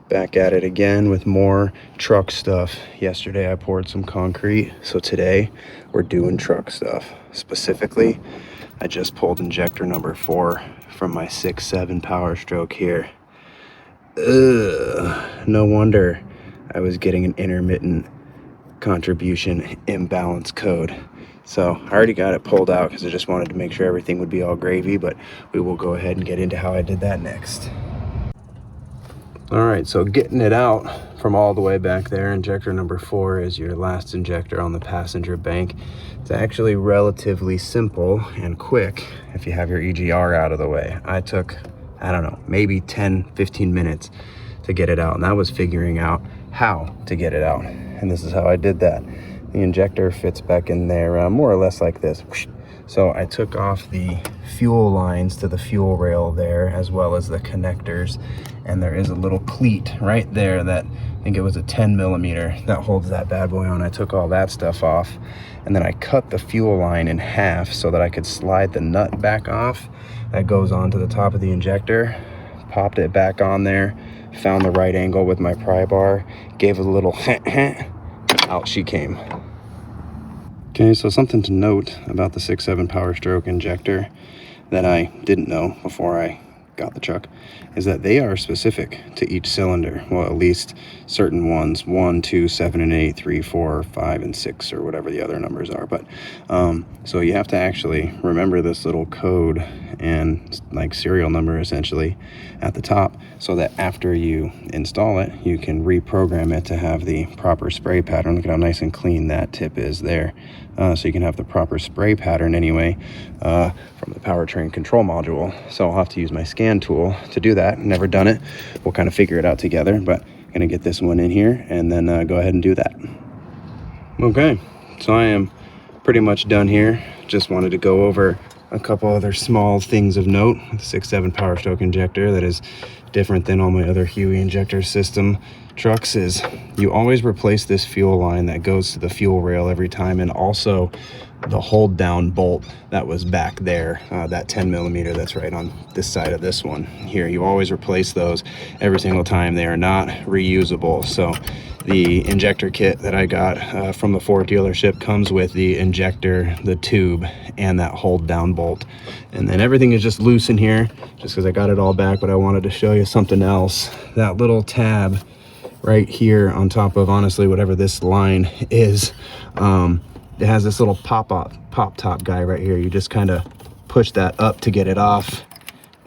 Back at it again with more truck stuff. Yesterday I poured some concrete, so today we're doing truck stuff. Specifically, I just pulled injector number 4 from my 6.7 Powerstroke here. No wonder I was getting an intermittent contribution imbalance code. So I already got it pulled out because I just wanted to make sure everything would be all gravy, but we will go ahead and get into how I did that next. All right, so getting it out from all the way back there, injector number 4 is your last injector on the passenger bank. It's actually relatively simple and quick if you have your EGR out of the way. I took, I don't know, maybe 10-15 minutes to get it out, and that was figuring out how to get it out. And this is how I did that. The injector fits back in there more or less like this. So I took off the fuel lines to the fuel rail there, as well as the connectors. And there is a little cleat right there that, I think it was a 10 millimeter that holds that bad boy on. I took all that stuff off, and then I cut the fuel line in half so that I could slide the nut back off that goes onto the top of the injector. Popped it back on there, found the right angle with my pry bar, gave it a little out she came. Okay, so something to note about the 6.7 Powerstroke injector that I didn't know before I got the truck is that they are specific to each cylinder. Well, at least certain ones, 1, 2, 7, and 8, 3, 4, 5, and 6, or whatever the other numbers are. But so you have to actually remember this little code and like serial number essentially at the top, so that after you install it, you can reprogram it to have the proper spray pattern. Look at how nice and clean that tip is there. So you can have the proper spray pattern anyway from the powertrain control module. So I'll have to use my scan tool to do that. Never done it. We'll kind of figure it out together, but I'm gonna get this one in here and then go ahead and do that. Okay, so I am pretty much done here. Just wanted to go over a couple other small things of note. The 6.7 Powerstroke injector that is different than all my other Huey injector system trucks is you always replace this fuel line that goes to the fuel rail every time, and also the hold down bolt that was back there, that 10 millimeter that's right on this side of this one here. You always replace those every single time. They are not reusable. So the injector kit that I got from the Ford dealership comes with the injector, the tube, and that hold down bolt. And then everything is just loose in here just because I got it all back, but I wanted to show you something else. That little tab right here on top of, honestly, whatever this line is, it has this little pop top guy right here. You just kind of push that up to get it off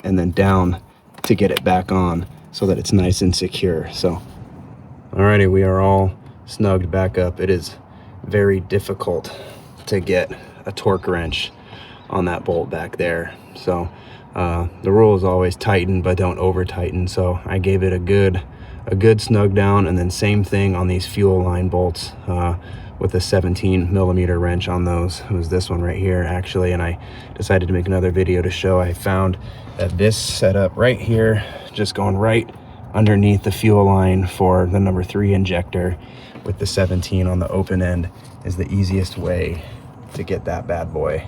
and then down to get it back on so that it's nice and secure. So alrighty, we are all snugged back up. It is very difficult to get a torque wrench on that bolt back there. So the rule is always tighten, but don't over tighten. So I gave it a good snug down, and then same thing on these fuel line bolts with a 17 millimeter wrench on those. It was this one right here actually, and I decided to make another video to show. I found that this setup right here, just going right underneath the fuel line for the number 3 injector with the 17 on the open end, is the easiest way to get that bad boy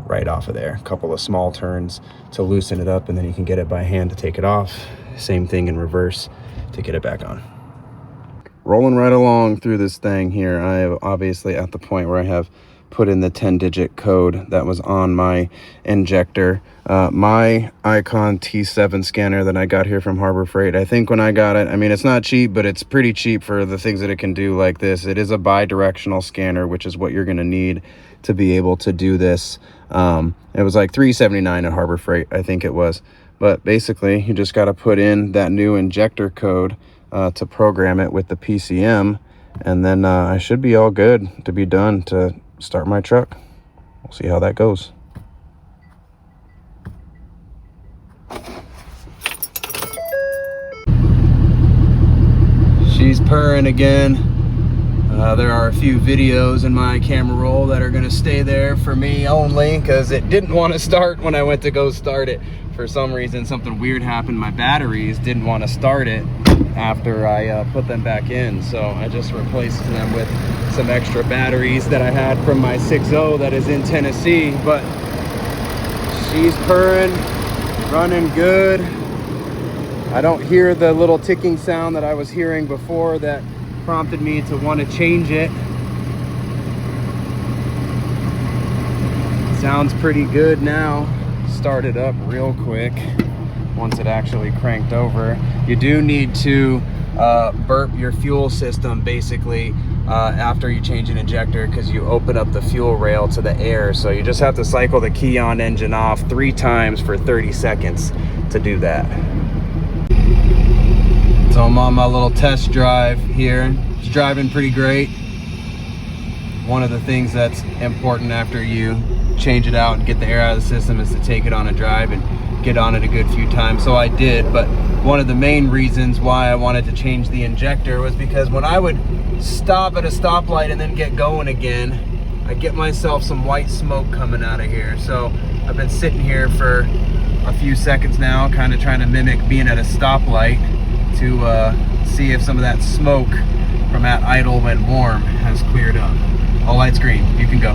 right off of there. A couple of small turns to loosen it up, and then you can get it by hand to take it off. Same thing in reverse to get it back on. Rolling right along through this thing here. I am obviously at the point where I have put in the 10-digit code that was on my injector. My Icon T7 scanner that I got here from Harbor Freight, I think when I got it, I mean, it's not cheap, but it's pretty cheap for the things that it can do like this. It is a bi-directional scanner, which is what you're going to need to be able to do this. It was like $3.79 at Harbor Freight, I think it was. But basically, you just got to put in that new injector code to program it with the PCM, and then I should be all good to be done to start my truck. We'll see how that goes. She's purring again. There are a few videos in my camera roll that are going to stay there for me only, because it didn't want to start when I went to go start it. For some reason, something weird happened. My batteries didn't want to start it after I put them back in, so I just replaced them with some extra batteries that I had from my 6.0 that is in Tennessee. But she's purring, running good. I don't hear the little ticking sound that I was hearing before that prompted me to want to change it. Sounds pretty good now. Start it up real quick once it actually cranked over. You do need to burp your fuel system basically after you change an injector, because you open up the fuel rail to the air. So you just have to cycle the key on, engine off 3 times for 30 seconds to do that. So I'm on my little test drive here. It's driving pretty great. One of the things that's important after you change it out and get the air out of the system is to take it on a drive and get on it a good few times. So I did, but one of the main reasons why I wanted to change the injector was because when I would stop at a stoplight and then get going again, I get myself some white smoke coming out of here. So I've been sitting here for a few seconds now, kind of trying to mimic being at a stoplight to see if some of that smoke from that idle when warm has cleared up. All lights green, you can go.